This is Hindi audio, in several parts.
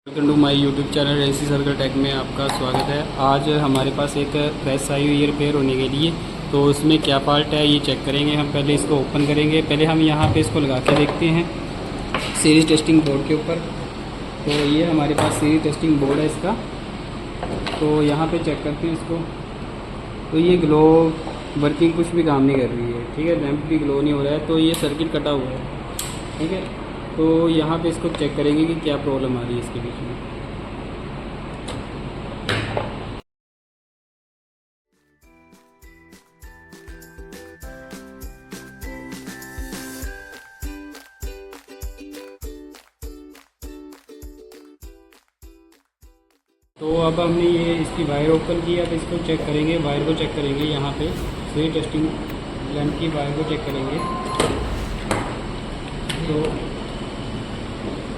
Welcome to my YouTube channel AC circle tech में आपका स्वागत है। आज हमारे पास एक प्रेस आई हुई है रिपेयर होने के लिए, तो उसमें क्या फॉल्ट है ये चेक करेंगे। हम पहले इसको ओपन करेंगे। पहले हम यहाँ पे इसको लगा के देखते हैं सीरीज टेस्टिंग बोर्ड के ऊपर। तो ये हमारे पास सीरीज टेस्टिंग बोर्ड है इसका। तो यहाँ पे चेक करते हैं इसको। तो ये ग्लो वर्किंग कुछ भी काम नहीं कर रही है, ठीक है। लैंप भी ग्लो नहीं हो रहा है, तो ये सर्किट कटा हुआ है, ठीक है। तो यहाँ पे इसको चेक करेंगे कि क्या प्रॉब्लम आ रही है इसके बीच में। तो अब हमने ये इसकी वायर ओपन की, अब इसको चेक करेंगे, वायर को चेक करेंगे। यहाँ पे सीरीज टेस्टिंग लैंप की वायर को चेक करेंगे। तो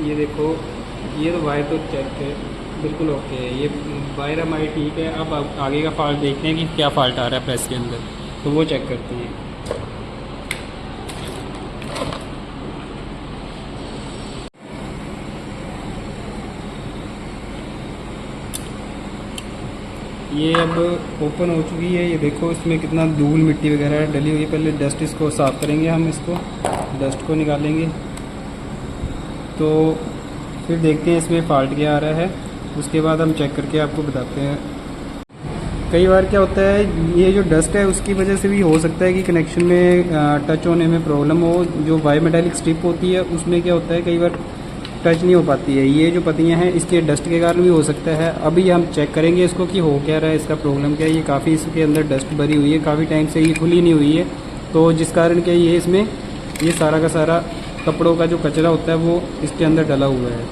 ये देखो, ये तो वायर तो चेक है, बिल्कुल ओके है। ये वायर हमारी ठीक है। अब आगे का फॉल्ट देखते हैं कि क्या फॉल्ट आ रहा है प्रेस के अंदर, तो वो चेक करते हैं। ये अब ओपन हो चुकी है। ये देखो इसमें कितना धूल मिट्टी वगैरह डली हुई है। पहले डस्ट इसको साफ़ करेंगे, हम इसको डस्ट को निकालेंगे। तो फिर देखते हैं इसमें फ़ॉल्ट क्या आ रहा है। उसके बाद हम चेक करके आपको बताते हैं। कई बार क्या होता है, ये जो डस्ट है उसकी वजह से भी हो सकता है कि कनेक्शन में टच होने में प्रॉब्लम हो। जो बायोमेटालिक स्ट्रिप होती है उसमें क्या होता है, कई बार टच नहीं हो पाती है। ये जो पत्तियां हैं इसके डस्ट के कारण भी हो सकता है। अभी हम चेक करेंगे इसको कि हो क्या रहा है, इसका प्रॉब्लम क्या है। ये काफ़ी इसके अंदर डस्ट भरी हुई है, काफ़ी टाइम से ये खुली नहीं हुई है। तो जिस कारण क्या ये इसमें ये सारा का सारा कपड़ों का जो कचरा होता है वो इसके अंदर डला हुआ है।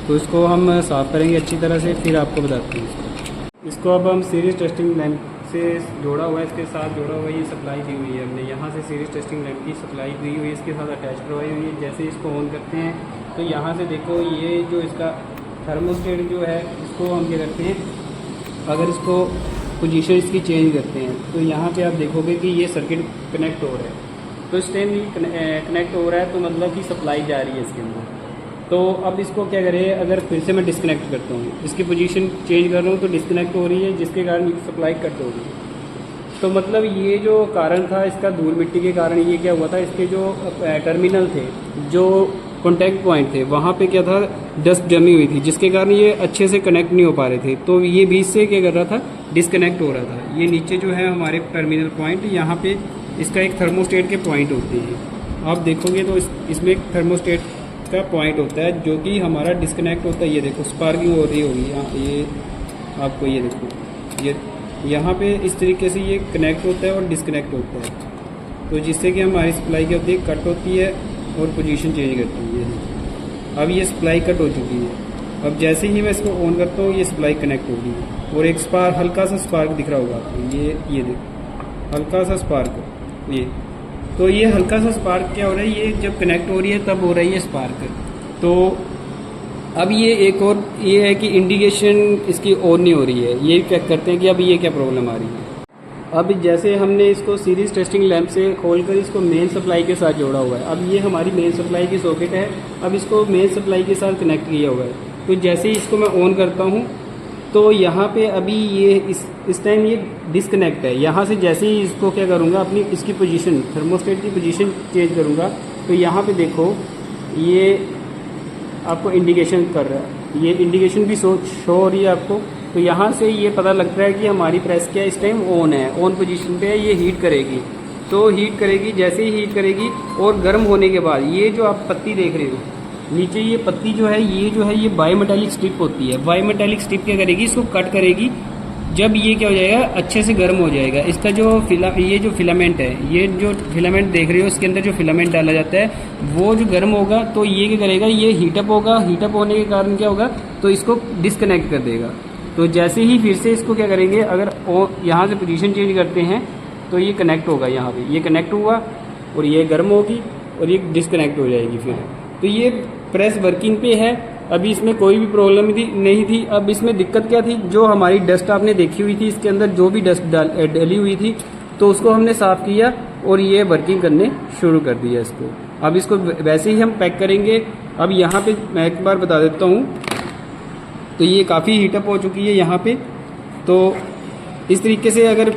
तो इसको हम साफ़ करेंगे अच्छी तरह से, फिर आपको बताते हैं इसको। अब हम सीरीज टेस्टिंग लैंप से जोड़ा हुआ है, इसके साथ जोड़ा हुआ है। ये सप्लाई दी हुई है हमने, यहाँ से सीरीज टेस्टिंग लैंप की सप्लाई दी हुई है, इसके साथ अटैच करवाई हुई है। जैसे इसको ऑन करते हैं तो यहाँ से देखो, ये जो इसका थर्मोस्टेट जो है इसको हम क्या करते हैं, अगर इसको पोजीशन इसकी चेंज करते हैं तो यहाँ पे आप देखोगे कि ये सर्किट कनेक्ट हो रहा है। तो इस टाइम ये कनेक्ट हो रहा है, तो मतलब कि सप्लाई जा रही है इसके अंदर। तो अब इसको क्या करें, अगर फिर से मैं डिस्कनेक्ट करता हूँ, इसकी पोजीशन चेंज कर रहा हूँ तो डिस्कनेक्ट हो रही है, जिसके कारण सप्लाई कट हो रही है। तो मतलब ये जो कारण था इसका धूल मिट्टी के कारण ये क्या हुआ था, इसके जो टर्मिनल थे, जो कॉन्टैक्ट पॉइंट थे, वहाँ पे क्या था, डस्ट जमी हुई थी, जिसके कारण ये अच्छे से कनेक्ट नहीं हो पा रहे थे। तो ये बीच से क्या कर रहा था, डिस्कनेक्ट हो रहा था। ये नीचे जो है हमारे टर्मिनल पॉइंट, यहाँ पे इसका एक थर्मोस्टेट के पॉइंट होते हैं। आप देखोगे तो इसमें एक थर्मोस्टेट का पॉइंट होता है जो कि हमारा डिस्कनेक्ट होता है। ये देखो स्पार्किंग हो रही होगी यहाँ, ये आपको ये देखो, ये यहाँ पे इस तरीके से ये कनेक्ट होता है और डिस्कनेक्ट होता है। तो जिससे कि हमारी सप्लाई क्या होती है, कट होती है और पोजीशन चेंज करती है। अब ये सप्लाई कट हो चुकी है। अब जैसे ही मैं इसको ऑन करता हूँ ये सप्लाई कनेक्ट होगी और एक स्पार्क, हल्का सा स्पार्क दिख रहा होगा आपको। ये देखो हल्का सा स्पार्क, ये तो ये हल्का सा स्पार्क क्या हो रहा है, ये जब कनेक्ट हो रही है तब हो रही है स्पार्क। तो अब ये एक और ये है कि इंडिकेशन इसकी ऑन नहीं हो रही है। ये चेक करते हैं कि अब ये क्या प्रॉब्लम आ रही है। अब जैसे हमने इसको सीरीज टेस्टिंग लैंप से खोलकर इसको मेन सप्लाई के साथ जोड़ा हुआ है। अब ये हमारी मेन सप्लाई की सॉकेट है। अब इसको मेन सप्लाई के साथ कनेक्ट किया हुआ है। तो जैसे ही इसको मैं ऑन करता हूँ तो यहाँ पे अभी ये इस टाइम ये डिस्कनेक्ट है। यहाँ से जैसे ही इसको क्या करूँगा, अपनी इसकी पोजीशन, थर्मोस्टेट की पोजीशन चेंज करूँगा तो यहाँ पे देखो ये आपको इंडिकेशन कर रहा है। ये इंडिकेशन भी शो हो रही है आपको। तो यहाँ से ये पता लगता है कि हमारी प्रेस क्या इस टाइम ऑन है, ऑन पोजीशन पे है। ये हीट करेगी, तो हीट करेगी, जैसे ही हीट करेगी और गर्म होने के बाद ये जो आप पत्ती देख रहे हो नीचे, ये पत्ती जो है ये बायोमेटालिक स्ट्रिप होती है। बायोमेटालिक स्ट्रिप क्या करेगी, इसको कट करेगी। जब ये क्या हो जाएगा, अच्छे से गर्म हो जाएगा, इसका जो ये जो फिलामेंट है, ये जो फिलामेंट देख रहे हो इसके अंदर जो फिलामेंट डाला जाता है वो जो गर्म होगा तो ये क्या करेगा, ये हीटअप होगा। हीटअप होने के कारण क्या होगा, तो इसको डिस्कनेक्ट कर देगा। तो जैसे ही फिर से इसको क्या करेंगे, अगर यहाँ से पोजीशन चेंज करते हैं तो ये कनेक्ट होगा। यहाँ पे ये कनेक्ट हुआ और ये गर्म होगी और ये डिस्कनेक्ट हो जाएगी फिर। तो ये प्रेस वर्किंग पे है। अभी इसमें कोई भी प्रॉब्लम नहीं थी। अब इसमें दिक्कत क्या थी, जो हमारी डस्ट आपने देखी हुई थी, इसके अंदर जो भी डस्ट डली हुई थी तो उसको हमने साफ़ किया और ये वर्किंग करने शुरू कर दिया इसको। अब इसको वैसे ही हम पैक करेंगे। अब यहाँ पे मैं एक बार बता देता हूँ, तो ये काफ़ी हीटअप हो चुकी है यहाँ पे। तो इस तरीके से अगर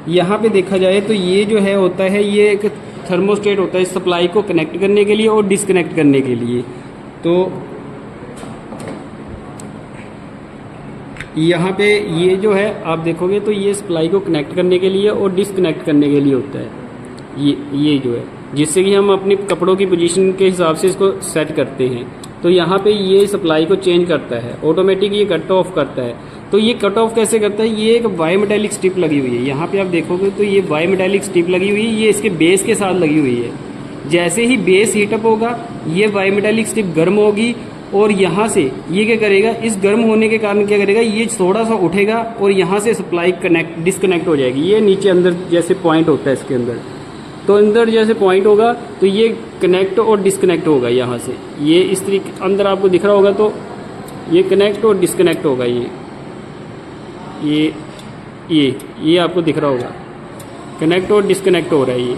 यहाँ पे देखा जाए तो ये जो है होता है, ये एक थर्मोस्टेट होता है सप्लाई को कनेक्ट करने के लिए और डिसकनेक्ट करने के लिए। तो यहाँ पे ये जो है आप देखोगे तो ये सप्लाई को कनेक्ट करने के लिए और डिसकनेक्ट करने के लिए होता है ये जो है, जिससे कि हम अपनी कपड़ों की पोजीशन के हिसाब से इसको सेट करते हैं। तो यहाँ पे ये सप्लाई को चेंज करता है, ऑटोमेटिक ये कट ऑफ करता है। तो ये कट ऑफ कैसे करता है, ये एक बायोमेटालिक स्ट्रिप लगी हुई है, यहाँ पे आप देखोगे तो ये बायोमेटालिक स्ट्रिप लगी हुई है, ये इसके बेस के साथ लगी हुई है। जैसे ही बेस हीटअप होगा ये बायोमेटालिक स्ट्रिप गर्म होगी और यहाँ से ये क्या करेगा, इस गर्म होने के कारण क्या करेगा, ये थोड़ा सा उठेगा और यहाँ से सप्लाई डिस्कनेक्ट हो जाएगी। ये नीचे अंदर जैसे पॉइंट होता है इसके अंदर, तो अंदर जैसे पॉइंट होगा तो ये कनेक्ट और डिस्कनेक्ट होगा यहाँ से। ये इस तरीके अंदर आपको दिख रहा होगा, तो ये कनेक्ट और डिस्कनेक्ट होगा। ये आपको दिख रहा होगा, कनेक्ट और डिस्कनेक्ट हो रहा है ये।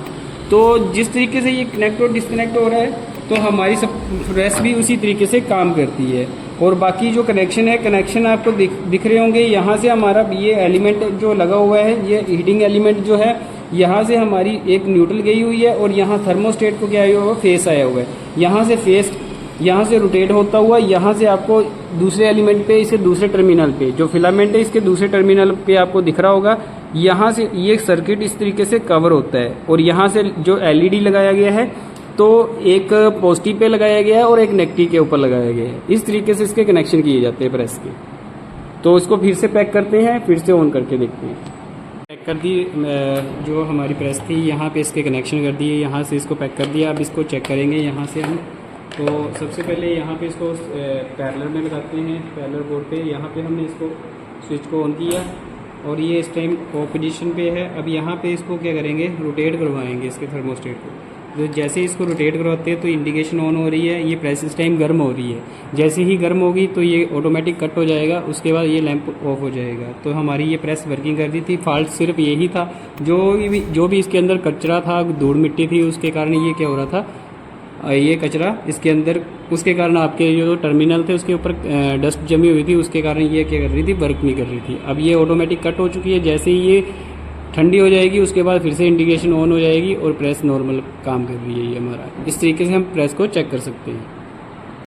तो जिस तरीके से ये कनेक्ट और डिस्कनेक्ट हो रहा है तो हमारी सब प्रेस भी उसी तरीके से काम करती है। और बाकी जो कनेक्शन है, कनेक्शन आपको दिख रहे होंगे। यहाँ से हमारा ये एलिमेंट जो लगा हुआ है, ये हीटिंग एलिमेंट जो है, यहाँ से हमारी एक न्यूट्रल गई हुई है और यहाँ थर्मोस्टेट को क्या आया हुआ है, फेस आया हुआ है। यहाँ से फेस यहाँ से रोटेट होता हुआ यहाँ से आपको दूसरे एलिमेंट पे, इसे दूसरे टर्मिनल पे जो फिलामेंट है इसके दूसरे टर्मिनल पे आपको दिख रहा होगा, यहाँ से ये सर्किट इस तरीके से कवर होता है। और यहाँ से जो एलईडी लगाया गया है तो एक पॉजिटिव पे लगाया गया है और एक नेगेटिव के ऊपर लगाया गया है। इस तरीके से इसके कनेक्शन किए जाते हैं प्रेस के। तो इसको फिर से पैक करते हैं, फिर से ऑन करके देखते हैं। पैक कर दी जो हमारी प्रेस थी, यहाँ पे इसके कनेक्शन कर दिए, यहाँ से इसको पैक कर दिया। अब इसको चेक करेंगे यहाँ से हम। तो सबसे पहले यहाँ पे इसको पैरेलल में लगाते हैं, पैरेलल बोर्ड पे। यहाँ पे हमने इसको स्विच को ऑन किया और ये इस टाइम ऑफ पोजीशन पे है। अब यहाँ पे इसको क्या करेंगे, रोटेट करवाएंगे इसके थर्मोस्टेट को। तो जैसे इसको रोटेट करवाते हैं तो इंडिकेशन ऑन हो रही है, ये प्रेस इस टाइम गर्म हो रही है। जैसे ही गर्म होगी तो ये ऑटोमेटिक कट हो जाएगा, उसके बाद ये लैंप ऑफ हो जाएगा। तो हमारी ये प्रेस वर्किंग कर रही थी। फॉल्ट सिर्फ यही था, जो भी इसके अंदर कचरा था, धूल मिट्टी थी, उसके कारण ये क्या हो रहा था, ये कचरा इसके अंदर, उसके कारण आपके जो टर्मिनल थे उसके ऊपर डस्ट जमी हुई थी, उसके कारण ये क्या कर रही थी, वर्क नहीं कर रही थी। अब ये ऑटोमेटिक कट हो चुकी है। जैसे ही ये ठंडी हो जाएगी उसके बाद फिर से इंडिकेशन ऑन हो जाएगी और प्रेस नॉर्मल काम कर रही है ये हमारा। इस तरीके से हम प्रेस को चेक कर सकते हैं।